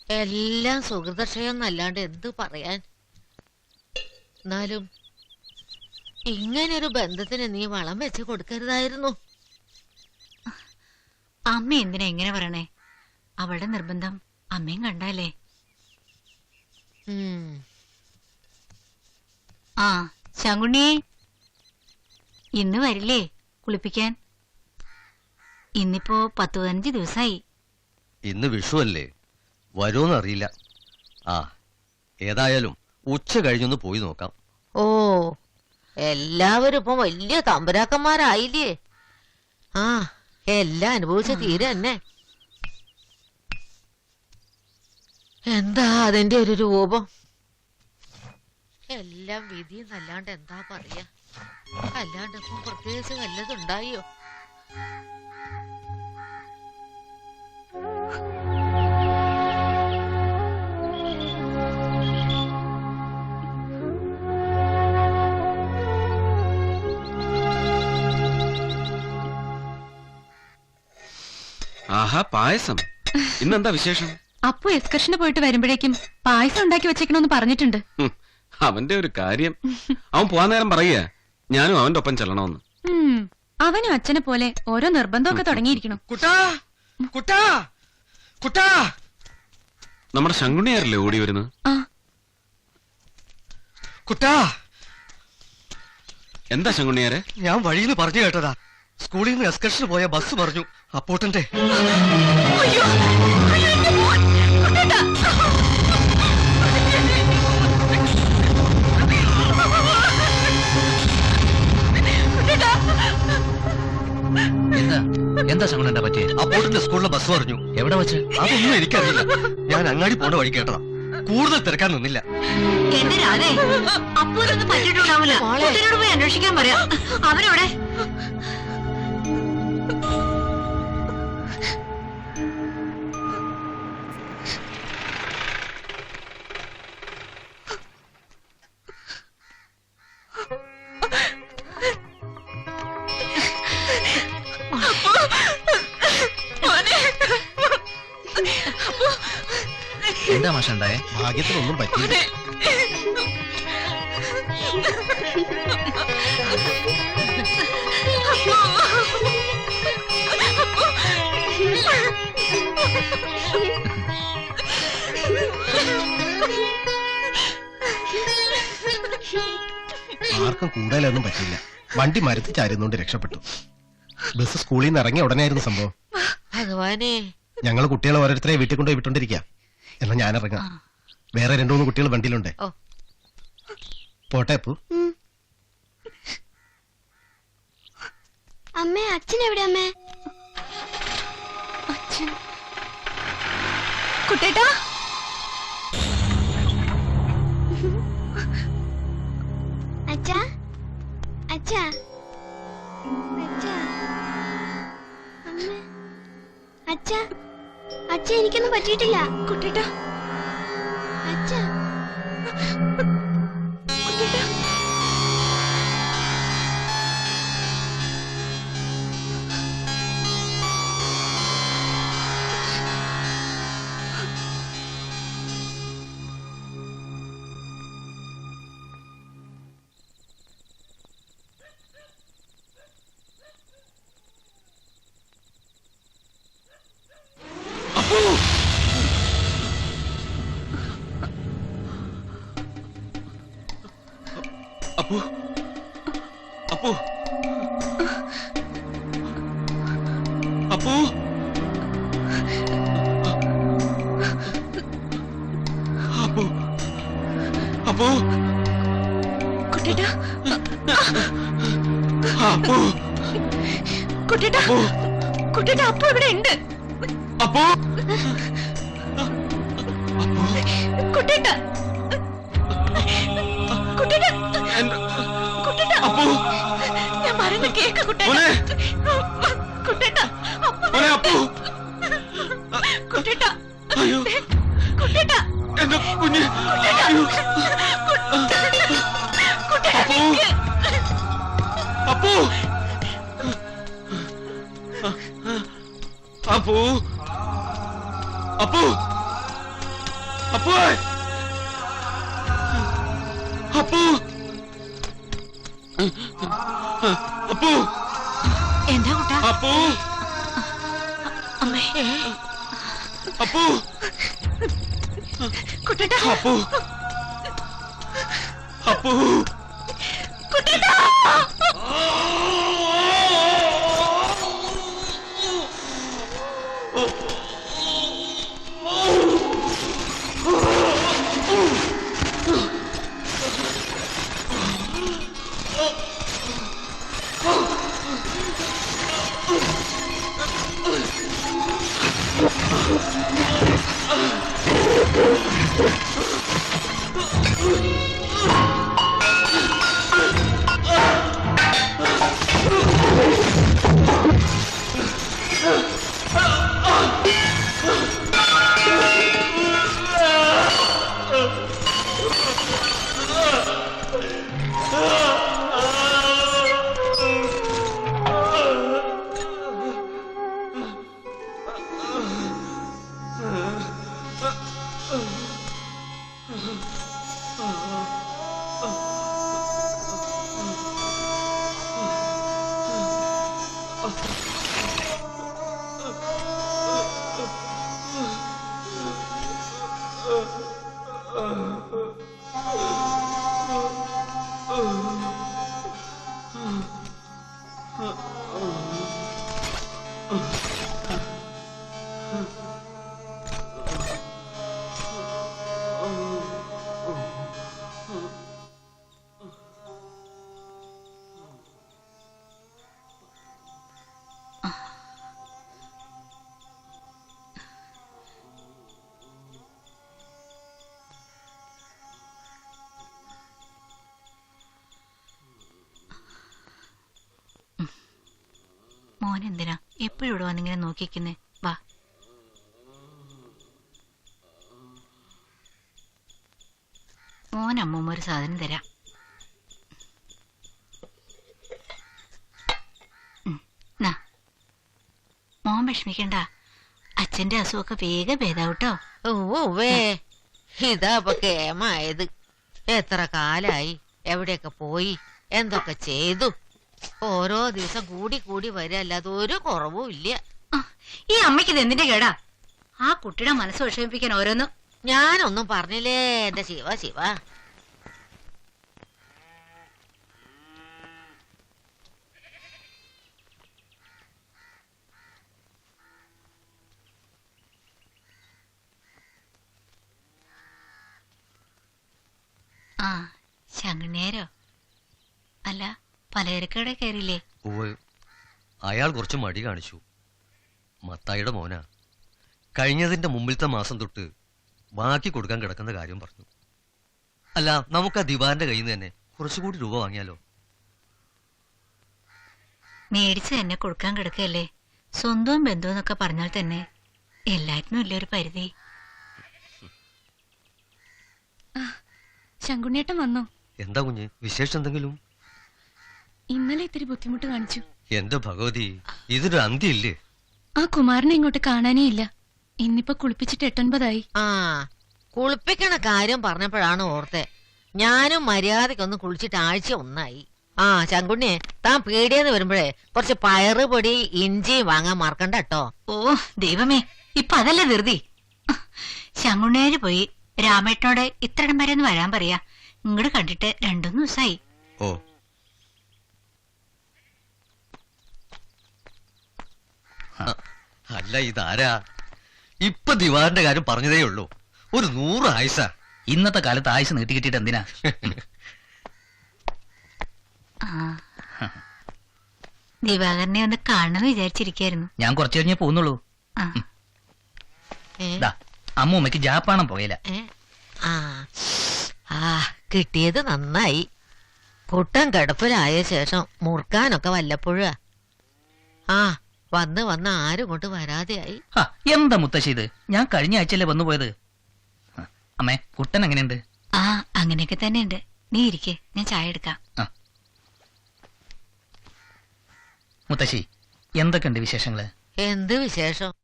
എല്ലാം സുഹൃതക്ഷയൊന്നല്ലാണ്ട് എന്ത് പറയാൻ. എന്നാലും ഇങ്ങനൊരു ബന്ധത്തിന് നീ വളം വെച്ച് കൊടുക്കരുതായിരുന്നു. അമ്മ എന്തിനാ എങ്ങനെ പറയണേ? അവളുടെ നിർബന്ധം അമ്മയും കണ്ടല്ലേ. ആ ശങ്കുണ്ണിയെ ഇന്ന് വരില്ലേ കുളിപ്പിക്കാൻ? ഇന്നിപ്പോ 10-15 ദിവസമായി. ഇന്ന് വിഷു അല്ലേ, വരുമെന്നറിയില്ല. ആ ഏതായാലും ഉച്ച കഴിഞ്ഞൊന്ന് പോയി നോക്കാം. ഓ, എല്ലാവരും ഇപ്പൊ വലിയ തമ്പുരാക്കന്മാരായില്ലേ. ആ, എല്ലാം അനുഭവിച്ച തീരെ തന്നെ. എന്താ അതിന്റെ ഒരു രൂപം? എല്ലാം വിധി എന്നല്ലാണ്ട് എന്താ പറയാ. അല്ലാണ്ട് ഇപ്പം പ്രത്യേകിച്ച് വല്ലതുണ്ടായോ? ആഹാ, പായസം. ഇന്നെന്താ വിശേഷം? അപ്പു എക്സ്കർഷന് പോയിട്ട് വരുമ്പോഴേക്കും പായസം ഉണ്ടാക്കി വെച്ചേക്കണോന്ന് പറഞ്ഞിട്ടുണ്ട്. അവന്റെ ഒരു കാര്യം. അവൻ പോവാൻ നേരം പറയുക ഞാനും അവന്റെ ഒപ്പം ചെല്ലണമെന്ന്. അവനും അച്ഛനെ പോലെ ഓരോ നിർബന്ധമൊക്കെ തുടങ്ങിയിരിക്കണം. നമ്മുടെ ശങ്കുണ്ണിയാരല്ലേ ഓടി വരുന്നത്? എന്താ ശങ്കുണ്ണിയാരെ? ഞാൻ വഴിയിൽ നിന്ന് പറഞ്ഞു കേട്ടതാ. സ്കൂളിൽ നിന്ന് എക്സ്കർഷന് പോയ ബസ് പറഞ്ഞു അപ്പോട്ടന്റെ. എന്താ ശങ്കുണ്ണന്റെ പറ്റിയെ? അപ്പോട്ടന്റെ സ്കൂളിലെ ബസ് പറഞ്ഞു. എവിടെ വെച്ച്? അതൊന്നും എനിക്കറിയില്ല. ഞാൻ അങ്ങാടി പോണ വഴി കേട്ടതാ. കൂടുതൽ തിരക്കാൻ നിന്നില്ല. എന്റെ രാധേ, അപ്പൂരൊന്നും പറ്റിയിട്ടുണ്ടാവില്ല. പോയി അന്വേഷിക്കാൻ പറയാം. അവനോടെ എന്താ മാഷണ്ടായേ? ഭാഗ്യത്തിനൊന്നും പറ്റിയില്ല. ആർക്കും കൂടുതലൊന്നും പറ്റില്ല. വണ്ടി മരത്തിൽ ചാരുന്നോണ്ട് രക്ഷപ്പെട്ടു. ബസ് സ്കൂളിൽ നിന്ന് ഇറങ്ങിയ ഉടനെയായിരുന്നു സംഭവം. ഭഗവാനെ, ഞങ്ങൾ കുട്ടികളെ ഓരോരുത്തരെ വീട്ടിൽ കൊണ്ടുപോയി വിട്ടോണ്ടിരിക്കാം. എന്നാ ഞാൻ ഇറങ്ങാം. വേറെ 2-3 കുട്ടികൾ വണ്ടിയിലുണ്ട്. പോട്ടെ അപ്പു. അമ്മേ, അച്ഛൻ എവിടെ? അമ്മേ, അച്ഛൻ കുട്ടേട്ടാ. അച്ഛാ, അച്ഛാ, അച്ഛാ, അമ്മേ, അച്ഛാ, അച്ഛാ, എനിക്കൊന്നും പറ്റിയിട്ടില്ല. കുട്ടേട്ടാ, അച്ഛാ, കുട്ടേട്ടാ. അപ്പു, അപ്പു, അപ്പു, അപ്പു, അപ്പു, കുട്ടേട്ടാ, അപ്പു, കുട്ടേട്ടാ, കുട്ടേട്ടാ, അപ്പു ഇവിടെ ഉണ്ട്. അപ്പു, കുട്ടേട്ടാ, കുട്ടേട്ടാ, കുട്ടേട്ടാ, അപ്പു, ഞാൻ പറയുന്ന കേക്ക് കുട്ടേട്ടാ. മോനെ, കുട്ടേട്ടാ, മോനെ, അപ്പു, കുട്ടേട്ടാ, അയ്യോ, കുട്ടേട്ടാ, എന്റെ കുഞ്ഞ്, അയ്യോ, അപ്പു, അപ്പു, അപ്പു, അപ്പു, അപ്പു അപ്പു അപ്പു എന്താ കുട്ടാ? അപ്പു അമ്മേ, അപ്പു കുട്ടേട്ടാ, അപ്പു അപ്പു കുട്ടേട്ടാ. മോൻ എന്തിനാ എപ്പോഴും ഇവിടെ വന്നിങ്ങനെ നോക്കിക്കുന്നേ? വാ. മോൻ അമ്മൂമ്മ ഒരു സാധനം തരാം. നാ, മോൻ വിഷമിക്കണ്ട. അച്ഛന്റെ അസുഖമൊക്കെ വേഗം ഭേദാവട്ടോ. ഓവേ ഇതാ ഇപ്പൊ കേമായത്. എത്ര കാലായി, എവിടെയൊക്കെ പോയി, എന്തൊക്കെ ചെയ്തു. ഓരോ ദിവസം കൂടി കൂടി വരിക, അല്ലാതെ ഒരു കുറവും ഇല്ല. ഈ അമ്മയ്ക്ക് ഇത് എന്തിന്റെ കേടാ? ആ കുട്ടിയുടെ മനസ്സ് വിഷമിപ്പിക്കാൻ ഓരോന്നും. ഞാനൊന്നും പറഞ്ഞില്ലേ എന്റെ ശിവ ശിവ. ആ, ശങ്കുന്നേരോ? അല്ല, പലചരക്കടെ കയറിയില്ലേ? അയാൾ കുറച്ച് മടി കാണിച്ചു. മത്തായിയുടെ മോനാ. കഴിഞ്ഞതിന്റെ മുമ്പിലത്തെ മാസം തൊട്ട് ബാക്കി കൊടുക്കാൻ കിടക്കുന്ന കാര്യം പറഞ്ഞു. അല്ല, നമുക്ക് ആ ദിവാന്റെ കയ്യിൽ നിന്ന് തന്നെ കുറച്ചുകൂടി രൂപ വാങ്ങിയാലോ? മേടിച്ച് തന്നെ കൊടുക്കാൻ കിടക്കല്ലേ. സ്വന്തവും ബന്ധുവും എന്നൊക്കെ പറഞ്ഞാൽ തന്നെ എല്ലാറ്റിനും ഇല്ല ഒരു പരിധി. ശങ്കുണ്ണേട്ടൻ വന്നോ? എന്താ കുഞ്ഞ്, വിശേഷം എന്തെങ്കിലും? ഇന്നലെ ഇത്തിരി ബുദ്ധിമുട്ട് കാണിച്ചു. എന്റെ ഭഗവതി, ഇതിനൊരു അന്ത്യമില്ലേ? ആ കുമാരനെ ഇങ്ങോട്ട് കാണാനേ ഇല്ല. ഇന്നിപ്പോ കുളിപ്പിച്ചിട്ട് 8-9 ആ, കുളിപ്പിക്കണ കാര്യം പറഞ്ഞപ്പോഴാണ് ഓർത്തെ. ഞാനും മര്യാദക്കൊന്ന് കുളിച്ചിട്ട് ആഴ്ച 1 ആ. ശങ്കുണ്ണിയെ, താൻ പീടിയെന്ന് വരുമ്പോഴേ കുറച്ച് പയറ് പൊടി ഇഞ്ചിയും വാങ്ങാൻ മറക്കണ്ട കേട്ടോ. ഓ ദൈവമേ, ഇപ്പൊ അതല്ലേ ധൃതി. ശങ്കുണ്ണേര് പോയി രാമേട്ടനോട് ഇത്രടം വരെ ഒന്ന് വരാൻ പറയാ. ഇങ്ങോട്ട് കണ്ടിട്ട് 2-3 ദിവസമായി. ഓ, അല്ല ഇതാരാ? ഇപ്പൊ ദിവാന്റെ കാര്യം പറഞ്ഞതേ ഉള്ളൂ. ഒരു 100 ആയുസ. ഇന്നത്തെ കാലത്ത് ആയുസ് നീട്ടി കിട്ടിയിട്ട് എന്തിനാ? ദിവാകരനെ ഒന്ന് കാണണമെന്ന് വിചാരിച്ചിരിക്കായിരുന്നു. ഞാൻ കുറച്ചു കഴിഞ്ഞേ പോകുന്നുള്ളൂ. ആ, അമ്മൂമ്മക്ക് ജാപ്പാണം പോയില്ല. ആ ആ, കിട്ടിയത് നന്നായി. കുട്ടൻ കിടപ്പിലായ ശേഷം മുറുക്കാനൊക്കെ വല്ലപ്പോഴാ. ആ, വന്ന് വന്ന് ആരും കൊണ്ട് വരാതെയായി. എന്താ മുത്തശ്ശി ഇത്? ഞാൻ കഴിഞ്ഞ ആഴ്ചയല്ലേ വന്നു പോയത്. അമ്മേ, കുട്ടൻ എങ്ങനെയുണ്ട്? ആ, അങ്ങനെയൊക്കെ തന്നെ ഉണ്ട്. നീ ഇരിക്കേ, ഞാൻ ചായ എടുക്കാം. മുത്തശ്ശി, എന്തൊക്കെയുണ്ട് വിശേഷങ്ങള്? എന്ത് വിശേഷം?